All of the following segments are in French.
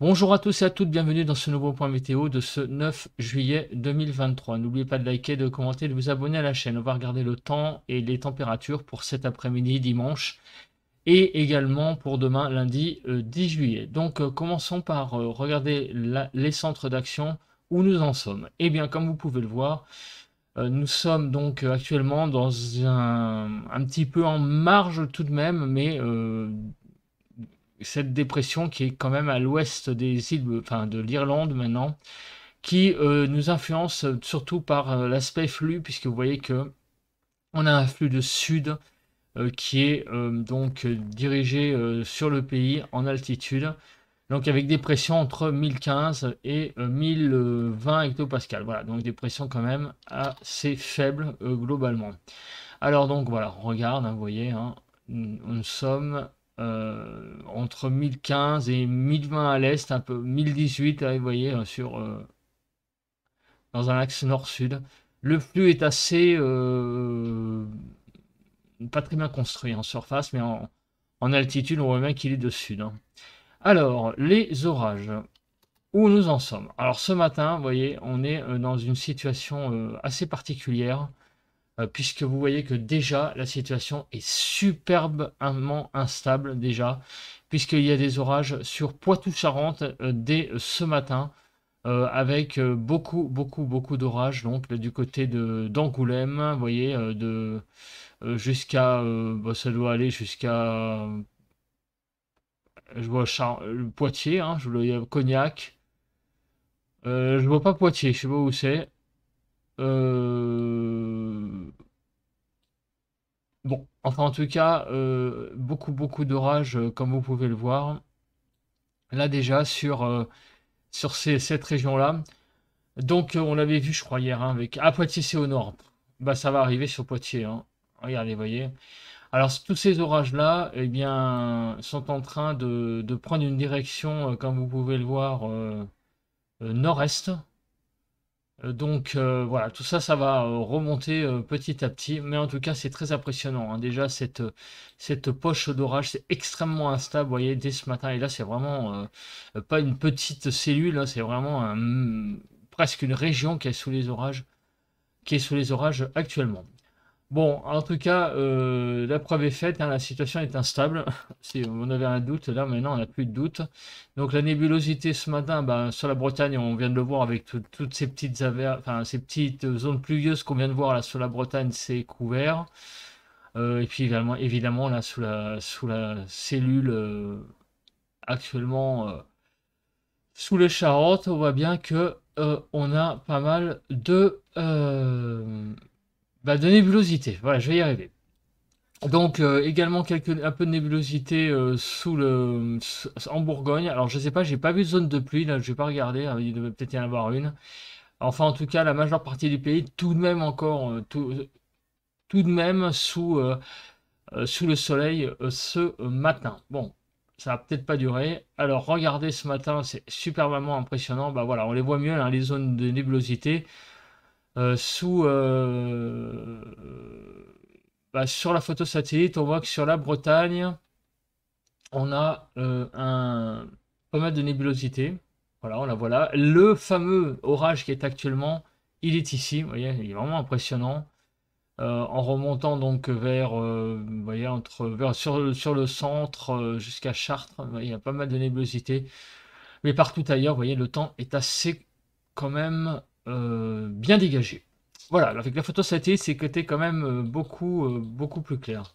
Bonjour à tous et à toutes, bienvenue dans ce nouveau point météo de ce 9 juillet 2023. N'oubliez pas de liker, de commenter, de vous abonner à la chaîne. On va regarder le temps et les températures pour cet après-midi dimanche et également pour demain lundi 10 juillet. Donc commençons par regarder les centres d'action où nous en sommes. Eh bien comme vous pouvez le voir, nous sommes donc actuellement dans un petit peu en marge tout de même, mais cette dépression qui est quand même à l'ouest des îles, enfin de l'Irlande maintenant, qui nous influence surtout par l'aspect flux, puisque vous voyez que on a un flux de sud qui est donc dirigé sur le pays en altitude, donc avec des pressions entre 1015 et 1020 hectopascales. Voilà, donc des pressions quand même assez faibles globalement. Alors donc voilà, on regarde, hein, vous voyez, hein, nous sommes entre 1015 et 1020 à l'est, un peu 1018, là, vous voyez, dans un axe nord-sud. Le flux est assez pas très bien construit en surface, mais en altitude, on voit bien qu'il est de sud, hein. Alors, les orages, où nous en sommes? Alors ce matin, vous voyez, on est dans une situation assez particulière. Puisque vous voyez que déjà la situation est superbement instable déjà, puisqu'il y a des orages sur Poitou-Charentes dès ce matin, avec beaucoup d'orages, donc du côté d'Angoulême, vous voyez, jusqu'à, bah, ça doit aller jusqu'à, je vois Poitiers, hein, je vois Cognac, je vois pas Poitiers, je sais pas où c'est. Euh, Bon, enfin en tout cas, beaucoup d'orages, comme vous pouvez le voir. Là déjà sur cette région-là. Donc on l'avait vu, je crois, hier, hein, avec... Ah, Poitiers, c'est au nord. Bah ça va arriver sur Poitiers, hein. Regardez, vous voyez. Alors tous ces orages-là, eh bien, sont en train de prendre une direction, comme vous pouvez le voir, nord-est. Donc voilà, tout ça, ça va remonter petit à petit, mais en tout cas, c'est très impressionnant, hein. Déjà, cette poche d'orage, c'est extrêmement instable, vous voyez, dès ce matin. Et là, c'est vraiment pas une petite cellule, là, c'est vraiment presque une région qui est sous les orages, qui est sous les orages actuellement. Bon, en tout cas, la preuve est faite, hein, la situation est instable. Si on avait un doute, là maintenant on n'a plus de doute. Donc la nébulosité ce matin, ben, sur la Bretagne, on vient de le voir avec toutes ces petites enfin ces petites zones pluvieuses qu'on vient de voir là sur la Bretagne, c'est couvert. Et puis évidemment là sous la cellule actuellement sous les Charentes, on voit bien que on a pas mal de nébulosité. Voilà, je vais y arriver. Donc également un peu de nébulosité en Bourgogne. Alors je sais pas, j'ai pas vu de zone de pluie là, je vais pas regarder, hein, il devait peut-être y en avoir une. Enfin en tout cas la majeure partie du pays tout de même encore tout de même sous le soleil ce matin. Bon, ça va peut-être pas durer. Alors regardez ce matin, c'est superbement impressionnant. Bah voilà, on les voit mieux là, les zones de nébulosité bah, sur la photo satellite, on voit que sur la Bretagne, on a pas mal de nébulosité. Voilà, on la voit là. Le fameux orage qui est actuellement, il est ici. Vous voyez, il est vraiment impressionnant. En remontant donc vous voyez, sur le centre jusqu'à Chartres, il y a pas mal de nébulosité. Mais partout ailleurs, vous voyez, le temps est assez quand même bien dégagé. Voilà, avec la photo satellite, c'est côté quand même beaucoup plus clair.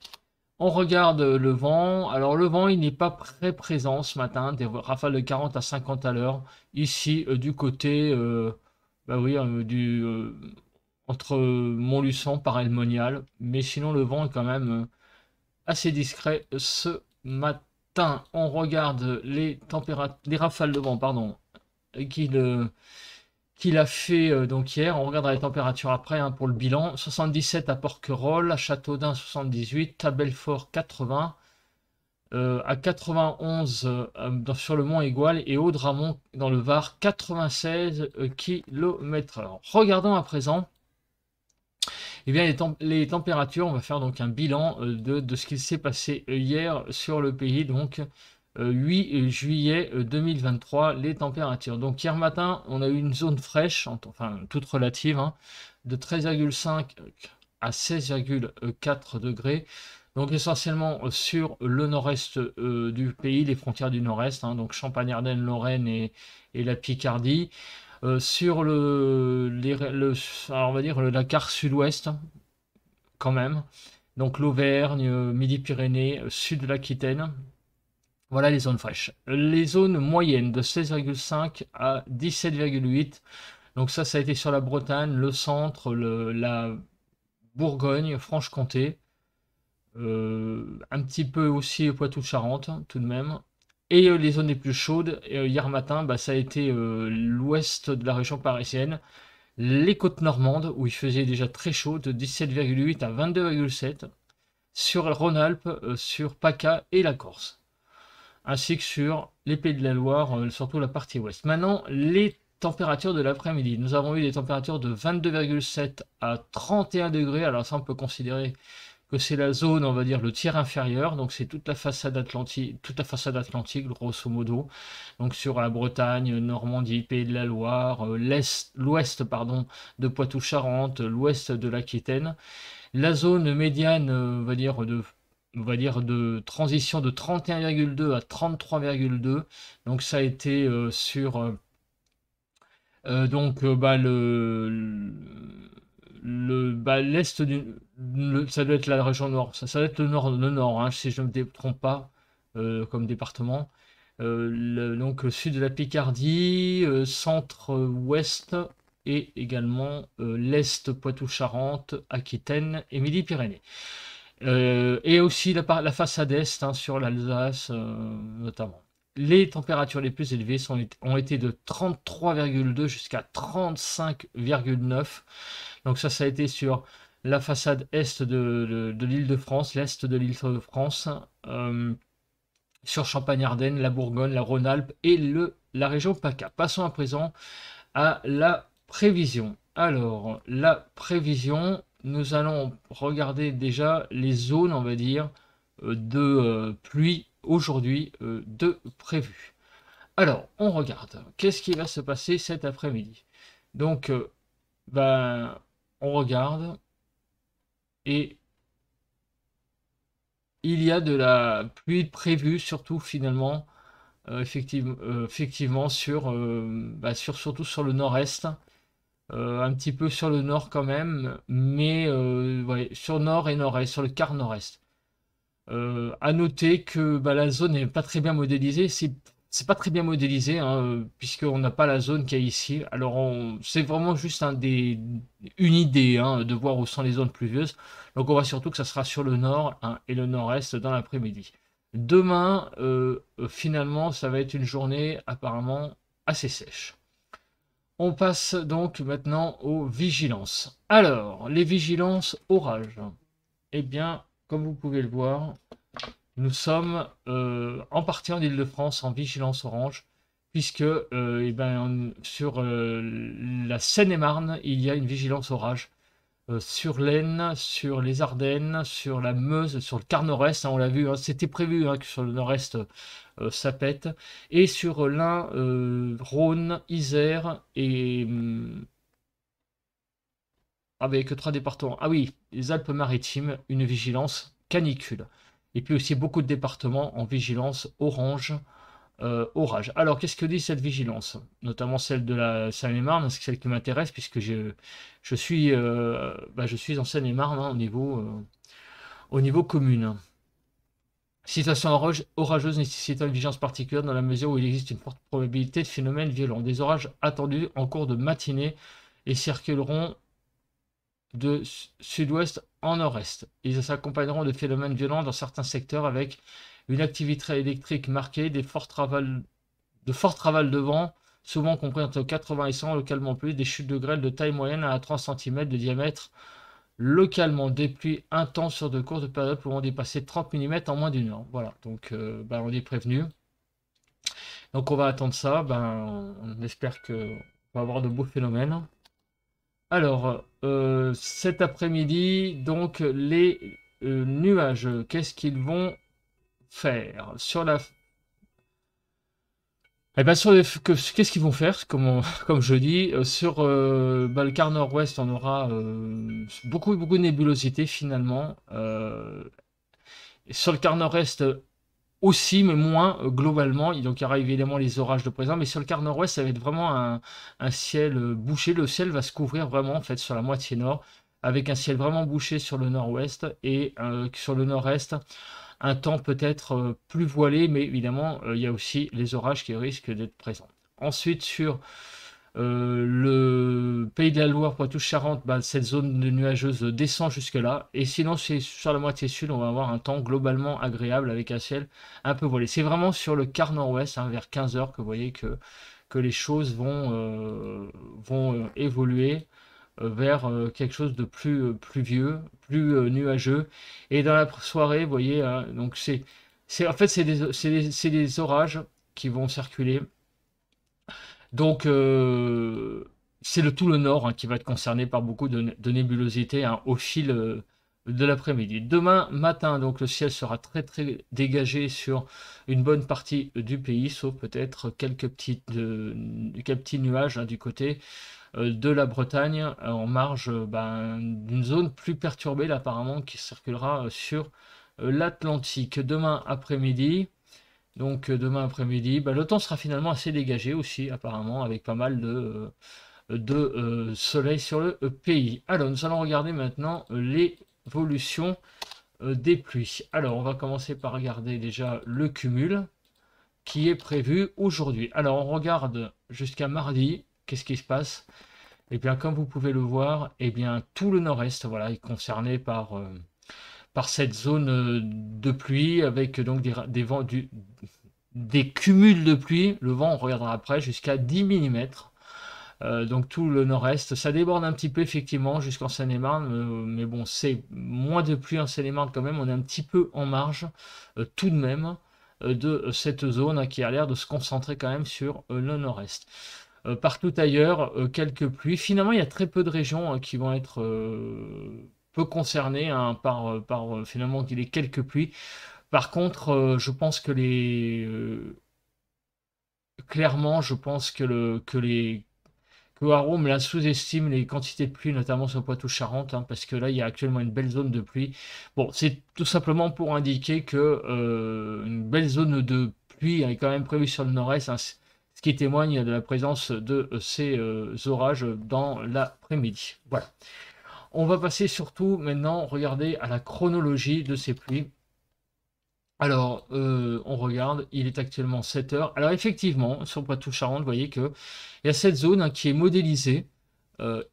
On regarde le vent. Alors le vent, il n'est pas très présent ce matin, des rafales de 40 à 50 à l'heure. Ici, du côté, bah oui, entre Montluçon, Paray-le-Monial. Mais sinon, le vent est quand même assez discret ce matin. On regarde les rafales de vent, pardon, qu'il qu'il a fait donc hier. On regardera les températures après, hein, pour le bilan. 77 à Porquerolles, à Châteaudun 78, à Belfort 80, à 91 sur le Mont Égual et Audramont dans le Var 96 km/h. Regardons à présent eh bien, les températures. On va faire donc un bilan de ce qui s'est passé hier sur le pays. Donc 8 juillet 2023, les températures. Donc hier matin, on a eu une zone fraîche, enfin toute relative, hein, de 13,5 à 16,4 degrés. Donc essentiellement sur le nord-est du pays, les frontières du nord-est, hein, donc Champagne-Ardenne, Lorraine et la Picardie. Sur alors on va dire la carte sud-ouest, quand même. Donc l'Auvergne, Midi-Pyrénées, sud de l'Aquitaine. Voilà les zones fraîches. Les zones moyennes de 16,5 à 17,8. Donc ça a été sur la Bretagne, le centre, la Bourgogne, Franche-Comté. Un petit peu aussi Poitou-Charentes, tout de même. Et les zones les plus chaudes, hier matin, ça a été l'ouest de la région parisienne, les côtes normandes, où il faisait déjà très chaud, de 17,8 à 22,7, sur Rhône-Alpes, sur PACA et la Corse, ainsi que sur les Pays de la Loire, surtout la partie ouest. Maintenant, les températures de l'après-midi. Nous avons eu des températures de 22,7 à 31 degrés, alors ça on peut considérer que c'est la zone, on va dire, le tiers inférieur, donc c'est toute la façade atlantique, grosso modo, donc sur la Bretagne, Normandie, Pays de la Loire, l'ouest, pardon, de Poitou-Charentes, l'ouest de l'Aquitaine. La zone médiane, on va dire de transition de 31,2 à 33,2, donc ça a été sur l'est ça doit être la région nord, ça doit être le nord, hein, si je ne me trompe pas, comme département. Donc sud de la Picardie, centre-ouest et également l'est Poitou-Charentes, Aquitaine et Midi-Pyrénées. Et aussi la façade est, hein, sur l'Alsace notamment. Les températures les plus élevées ont été de 33,2 jusqu'à 35,9. Donc ça a été sur la façade est de l'Île-de-France, l'est de l'Île-de-France, sur Champagne-Ardenne, la Bourgogne, la Rhône-Alpes et la région PACA. Passons à présent à la prévision. Alors, la prévision, nous allons regarder déjà les zones, on va dire, de pluie aujourd'hui de prévu. Alors, on regarde. Qu'est-ce qui va se passer cet après-midi? Donc, on regarde et il y a de la pluie prévue, surtout finalement, effectivement surtout sur le nord-est, un petit peu sur le nord quand même, mais ouais, sur nord et nord-est, sur le quart nord-est. À noter que la zone n'est pas très bien modélisée. C'est pas très bien modélisé, hein, puisqu'on n'a pas la zone qu'il y a ici. Alors c'est vraiment juste une idée, hein, de voir où sont les zones pluvieuses. Donc on voit surtout que ça sera sur le nord, hein, et le nord-est dans l'après-midi. Demain, finalement, ça va être une journée apparemment assez sèche. On passe donc maintenant aux vigilances. Alors, les vigilances orage. Eh bien, comme vous pouvez le voir, nous sommes en partie en Île-de-France en vigilance orange, puisque sur la Seine-et-Marne, il y a une vigilance orage. Sur l'Aisne, sur les Ardennes, sur la Meuse, sur le quart nord-est, hein, on l'a vu, hein, c'était prévu, hein, que sur le nord-est ça pète, et sur l'Ain, Rhône, Isère et avec 3 départements. Ah oui, les Alpes-Maritimes, une vigilance canicule. Et puis aussi beaucoup de départements en vigilance orange, orage. Alors, qu'est-ce que dit cette vigilance? Notamment celle de la Seine-et-Marne, c'est celle qui m'intéresse, puisque je suis en Seine-et-Marne, hein, au niveau commune. Situation orageuse nécessitant une vigilance particulière dans la mesure où il existe une forte probabilité de phénomènes violents. Des orages attendus en cours de matinée et circuleront de sud-ouest en nord-est. Ils s'accompagneront de phénomènes violents dans certains secteurs avec une activité électrique marquée, de forts travails de vent, souvent compris entre 80 et 100, localement plus, des chutes de grêle de taille moyenne à 3 cm de diamètre, localement des pluies intenses sur de courtes périodes pouvant dépasser 30 mm en moins d'une heure. Voilà, donc on est prévenu. Donc on va attendre ça, on espère qu'on va avoir de beaux phénomènes. Alors, cet après-midi, donc les nuages, qu'est-ce qu'ils vont faire? Et ben qu'est-ce qu'ils vont faire, comme je dis, sur le quart nord-ouest, on aura beaucoup, beaucoup de nébulosité finalement. Sur le quart nord-est aussi, mais moins globalement. Donc il y aura évidemment les orages de présent, mais sur le quart nord-ouest, ça va être vraiment un ciel bouché. Le ciel va se couvrir vraiment en fait sur la moitié nord, avec un ciel vraiment bouché sur le nord-ouest et sur le nord-est un temps peut-être plus voilé, mais évidemment, il y a aussi les orages qui risquent d'être présents. Ensuite, sur le pays de la Loire, Poitou-Charentes, bah, cette zone de nuageuse descend jusque-là. Et sinon, c'est sur la moitié sud, on va avoir un temps globalement agréable avec un ciel un peu voilé. C'est vraiment sur le quart nord-ouest, hein, vers 15 heures, que vous voyez que les choses vont évoluer vers quelque chose de plus pluvieux, plus nuageux. Et dans la soirée, vous voyez, donc en fait, c'est des orages qui vont circuler. Donc, c'est tout le nord hein, qui va être concerné par beaucoup de nébulosité hein, au fil de l'après-midi. Demain matin, donc le ciel sera très très dégagé sur une bonne partie du pays, sauf peut-être quelques petits nuages hein, du côté de la Bretagne en marge ben, d'une zone plus perturbée là, apparemment qui circulera sur l'Atlantique. Demain après-midi, demain après-midi, bah, le temps sera finalement assez dégagé aussi apparemment avec pas mal de soleil sur le pays. Alors nous allons regarder maintenant l'évolution des pluies. Alors on va commencer par regarder déjà le cumul qui est prévu aujourd'hui. Alors on regarde jusqu'à mardi, qu'est-ce qui se passe? Eh bien, comme vous pouvez le voir, eh bien, tout le nord-est voilà, est concerné par cette zone de pluie avec donc des vents, des cumuls de pluie. Le vent, on regardera après, jusqu'à 10 mm. Donc tout le nord-est, ça déborde un petit peu effectivement jusqu'en Seine-et-Marne, mais bon, c'est moins de pluie en Seine-et-Marne quand même, on est un petit peu en marge tout de même de cette zone hein, qui a l'air de se concentrer quand même sur le nord-est. Partout ailleurs, quelques pluies. Finalement, il y a très peu de régions hein, qui vont être peu concernées hein, par finalement les quelques pluies. Par contre, je pense que clairement, je pense que Arôme là sous-estime les quantités de pluie, notamment sur le Poitou-Charentes, hein, parce que là, il y a actuellement une belle zone de pluie. Bon, c'est tout simplement pour indiquer que une belle zone de pluie est quand même prévue sur le nord-est, hein, ce qui témoigne de la présence de ces orages dans l'après-midi. Voilà. On va passer surtout maintenant, regarder à la chronologie de ces pluies. Alors, on regarde, il est actuellement 7 heures. Alors effectivement, sur Poitou-Charentes, vous voyez qu'il y a cette zone hein, qui est modélisée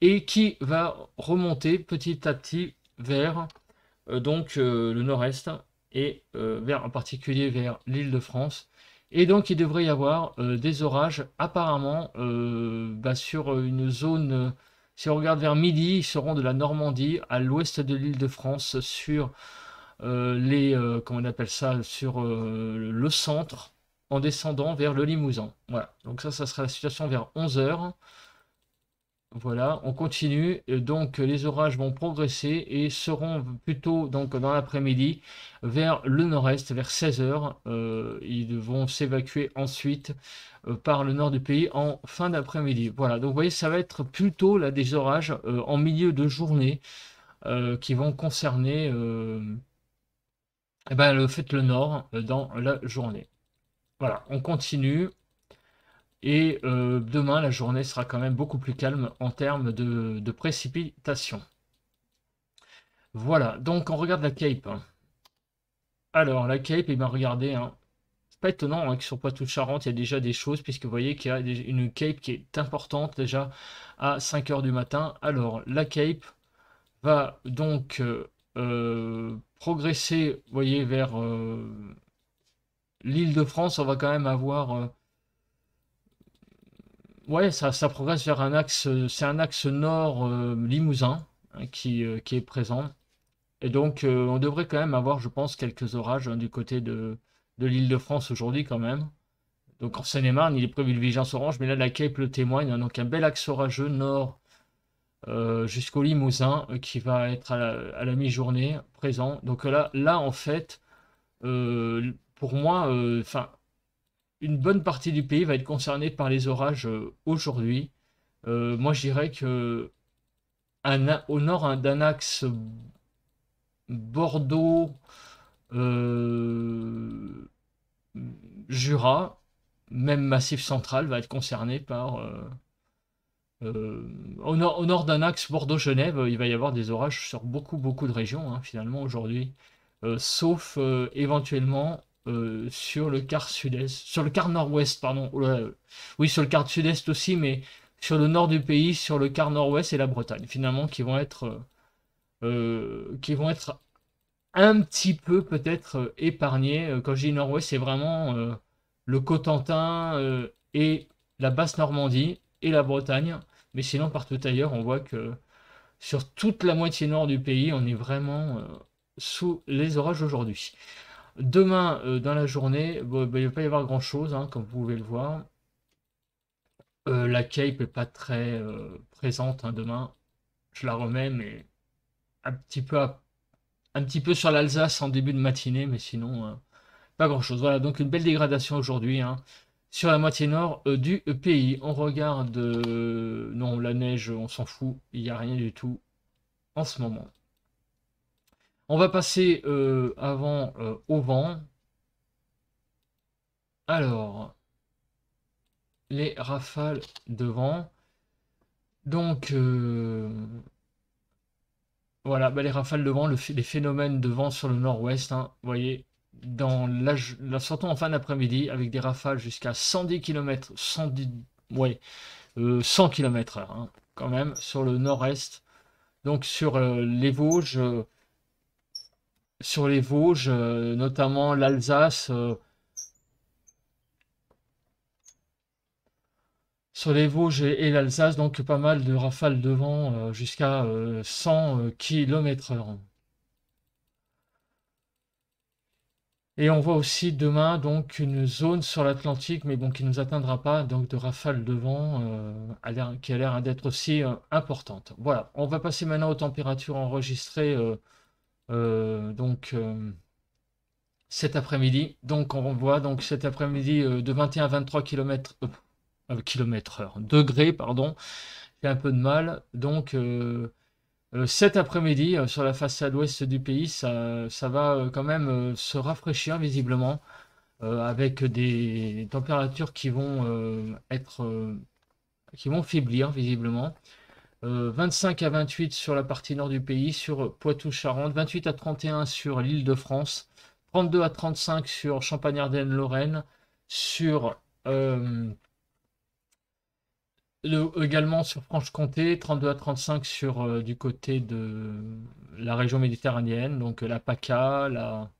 et qui va remonter petit à petit vers le nord-est et vers, en particulier vers l'Île-de-France. Et donc, il devrait y avoir des orages apparemment bah, sur une zone, si on regarde vers midi, ils seront de la Normandie à l'ouest de l'Île-de-France sur comment on appelle ça, sur le centre en descendant vers le Limousin. Voilà, donc ça sera la situation vers 11 heures. Voilà, on continue. Donc les orages vont progresser et seront plutôt donc dans l'après-midi vers le nord-est, vers 16 heures. Ils vont s'évacuer ensuite par le nord du pays en fin d'après-midi. Voilà, donc vous voyez, ça va être plutôt là des orages en milieu de journée qui vont concerner eh ben, le nord dans la journée. Voilà, on continue. Et demain, la journée sera quand même beaucoup plus calme en termes de précipitations. Voilà, donc on regarde la Cape. Alors, la Cape, eh bien, regardez, hein, c'est pas étonnant hein, que sur Poitou-Charentes, il y a déjà des choses, puisque vous voyez qu'il y a une Cape qui est importante déjà à 5 heures du matin. Alors, la Cape va donc progresser, vous voyez, vers l'île de France. On va quand même avoir ouais, ça progresse vers un axe, c'est un axe nord Limousin hein, qui est présent. Et donc, on devrait quand même avoir, je pense, quelques orages hein, du côté de l'Île-de-France aujourd'hui quand même. Donc en Seine-et-Marne, il est prévu le vigilance orange, mais là, la Cape le témoigne. Hein, donc un bel axe orageux nord jusqu'au Limousin qui va être à la mi-journée présent. Donc là en fait, pour moi, enfin, une bonne partie du pays va être concernée par les orages aujourd'hui. Moi, je dirais que au nord d'un axe Bordeaux, euh, Jura, même Massif central va être concerné par... au nord d'un axe Bordeaux-Genève, il va y avoir des orages sur beaucoup de régions, hein, finalement, aujourd'hui. Sauf éventuellement sur le quart sud-est, sur le quart nord-ouest, pardon. Oh là là, oui, sur le quart sud-est aussi, mais sur le nord du pays, sur le quart nord-ouest et la Bretagne, finalement, qui vont être un petit peu peut-être épargnés. Quand je dis nord-ouest, c'est vraiment le Cotentin et la Basse-Normandie et la Bretagne. Mais sinon, partout ailleurs, on voit que sur toute la moitié nord du pays, on est vraiment sous les orages aujourd'hui. Demain, dans la journée, bon, ben, il ne va pas y avoir grand-chose, hein, comme vous pouvez le voir. La Cape n'est pas très présente, hein, demain. Je la remets, mais un petit peu, un petit peu sur l'Alsace en début de matinée, mais sinon, pas grand-chose. Voilà, donc une belle dégradation aujourd'hui, hein, sur la moitié nord du pays. On regarde... non, la neige, on s'en fout. Il n'y a rien du tout en ce moment. On va passer avant au vent. Alors, les rafales de vent. Donc, voilà, bah, les rafales de vent, les phénomènes de vent sur le nord-ouest, hein, vous voyez, sortons en fin d'après-midi avec des rafales jusqu'à 110 km, 110, ouais, 100 km/h, hein, quand même, sur le nord-est. Donc, sur les Vosges, notamment l'Alsace. Sur les Vosges et l'Alsace, donc pas mal de rafales de vent jusqu'à 100 km/h. Et on voit aussi demain donc une zone sur l'Atlantique, mais bon, qui ne nous atteindra pas, donc de rafales de vent qui a l'air d'être aussi importante. Voilà, on va passer maintenant aux températures enregistrées donc cet après-midi. Donc on voit donc cet après-midi de 21 à 23 km/h, degrés, pardon. J'ai un peu de mal. Donc cet après-midi, sur la façade ouest du pays, ça va quand même se rafraîchir visiblement, avec des températures qui vont faiblir visiblement. 25 à 28 sur la partie nord du pays, sur Poitou-Charentes, 28 à 31 sur l'Île-de-France, 32 à 35 sur Champagne-Ardenne-Lorraine, sur également sur Franche-Comté, 32 à 35 sur du côté de la région méditerranéenne, donc la PACA, la,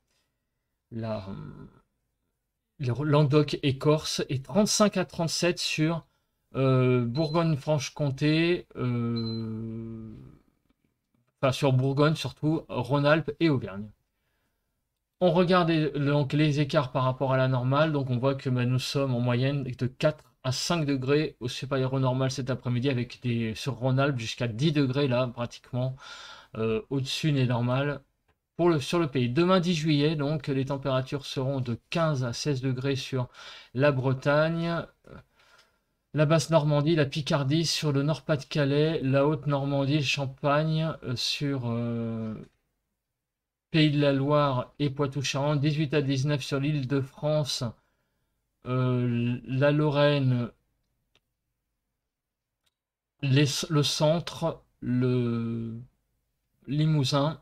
le Languedoc et Corse, et 35 à 37 sur Bourgogne-Franche-Comté, enfin sur Bourgogne surtout, Rhône-Alpes et Auvergne. On regarde donc les écarts par rapport à la normale, donc on voit que nous sommes en moyenne de 4 à 5 degrés au supérieur au normal cet après-midi, avec sur Rhône-Alpes jusqu'à 10 degrés là, pratiquement au-dessus des normales sur le pays. Demain 10 juillet, donc les températures seront de 15 à 16 degrés sur la Bretagne, la Basse-Normandie, la Picardie, sur le Nord-Pas-de-Calais, la Haute-Normandie, Champagne, sur Pays de la Loire et Poitou-Charentes, 18 à 19 sur l'Île-de-France, la Lorraine, le centre, le Limousin,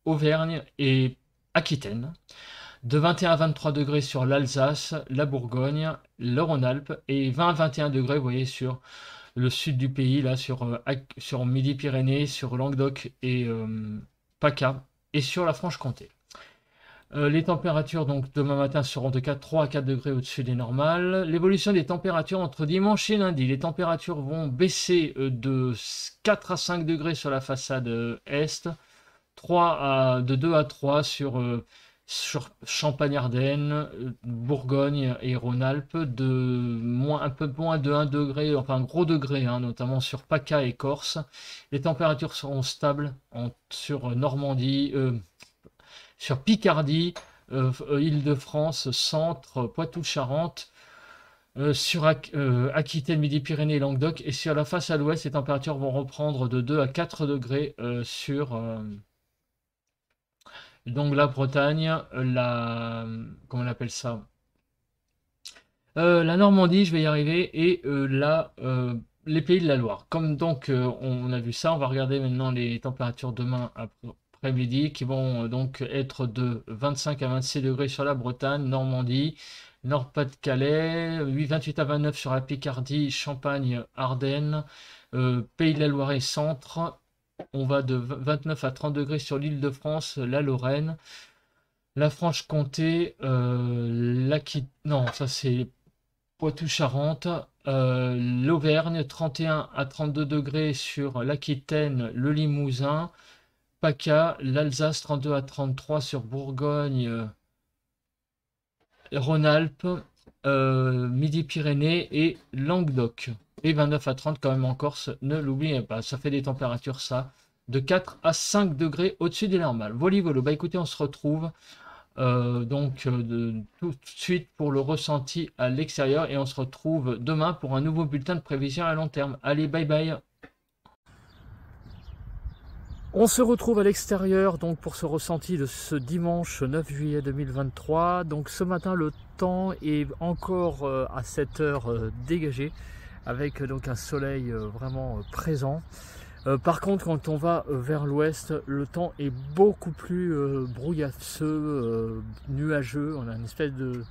Auvergne et Aquitaine. De 21 à 23 degrés sur l'Alsace, la Bourgogne, le Rhône-Alpes, et 20 à 21 degrés, vous voyez, sur le sud du pays, là, sur Midi-Pyrénées, sur Languedoc et PACA, et sur la Franche-Comté. Les températures, donc, demain matin seront de 3 à 4 degrés au-dessus des normales. L'évolution des températures entre dimanche et lundi, les températures vont baisser de 4 à 5 degrés sur la façade est, de 2 à 3 sur Champagne-Ardenne, Bourgogne et Rhône-Alpes, un peu moins de 1 degré, enfin un gros degré, hein, notamment sur PACA et Corse. Les températures seront stables sur Normandie, sur Picardie, Île-de-France, Centre, Poitou-Charentes, sur Aquitaine, Midi-Pyrénées et Languedoc. Et sur la face à l'ouest, les températures vont reprendre de 2 à 4 degrés sur donc la Bretagne, comment on appelle ça? La Normandie, je vais y arriver, et les pays de la Loire. Comme donc on a vu ça, on va regarder maintenant les températures demain après-midi qui vont donc être de 25 à 26 degrés sur la Bretagne, Normandie, Nord-Pas-de-Calais, 28 à 29 sur la Picardie, Champagne, Ardennes, Pays de la Loire et Centre. On va de 29 à 30 degrés sur l'Île-de-France, la Lorraine, la Franche-Comté, non, ça c'est Poitou-Charentes, l'Auvergne, 31 à 32 degrés sur l'Aquitaine, le Limousin, PACA, l'Alsace, 32 à 33 sur Bourgogne, Rhône-Alpes, Midi-Pyrénées et Languedoc. Et 29 à 30 quand même en Corse, ne l'oubliez pas. Ça fait des températures, ça, de 4 à 5 degrés au-dessus des normales. Voilà, voilà. Bah écoutez, on se retrouve tout de suite pour le ressenti à l'extérieur. Et on se retrouve demain pour un nouveau bulletin de prévision à long terme. Allez, bye bye. On se retrouve à l'extérieur donc pour ce ressenti de ce dimanche 9 juillet 2023. Donc ce matin, le temps est encore à 7 heures dégagé, avec donc un soleil vraiment présent. Par contre, quand on va vers l'ouest, le temps est beaucoup plus brouillasseux, nuageux. On a une espèce de...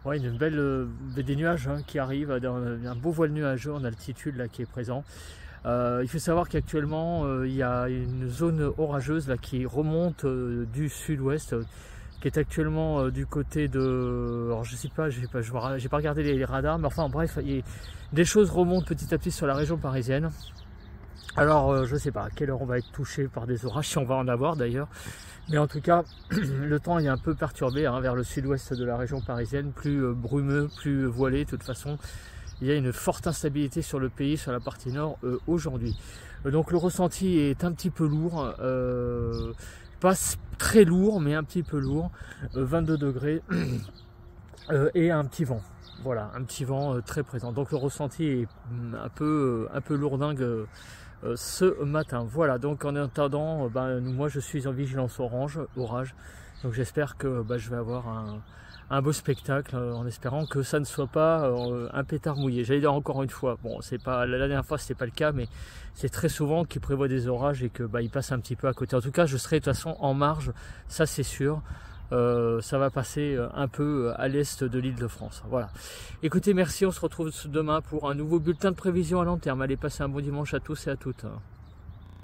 Ouais, des nuages qui arrivent, un beau voile nuageux en altitude là qui est présent. Il faut savoir qu'actuellement il y a une zone orageuse là qui remonte du sud-ouest, qui est actuellement du côté de... Alors je sais pas, j'ai pas regardé les radars, mais enfin bref, des choses remontent petit à petit sur la région parisienne. Alors je sais pas à quelle heure on va être touché par des orages, si on va en avoir d'ailleurs, mais en tout cas le temps est un peu perturbé vers le sud-ouest de la région parisienne, plus brumeux, plus voilé. De toute façon, il y a une forte instabilité sur le pays, sur la partie nord aujourd'hui. Donc le ressenti est un petit peu lourd, pas très lourd, mais un petit peu lourd, 22 degrés et un petit vent. Voilà, un petit vent très présent. Donc le ressenti est un peu lourdingue ce matin. Voilà, donc en attendant, moi je suis en vigilance orage. Donc j'espère que je vais avoir un beau spectacle, en espérant que ça ne soit pas un pétard mouillé. J'allais dire encore une fois, bon, c'est pas la dernière fois, c'était pas le cas, mais c'est très souvent qu'ils prévoient des orages et que ils passent un petit peu à côté. En tout cas, je serai de toute façon en marge, ça c'est sûr. Ça va passer un peu à l'est de l'Île-de-France. Voilà. Écoutez, merci, on se retrouve demain pour un nouveau bulletin de prévision à long terme. Allez, passez un bon dimanche à tous et à toutes.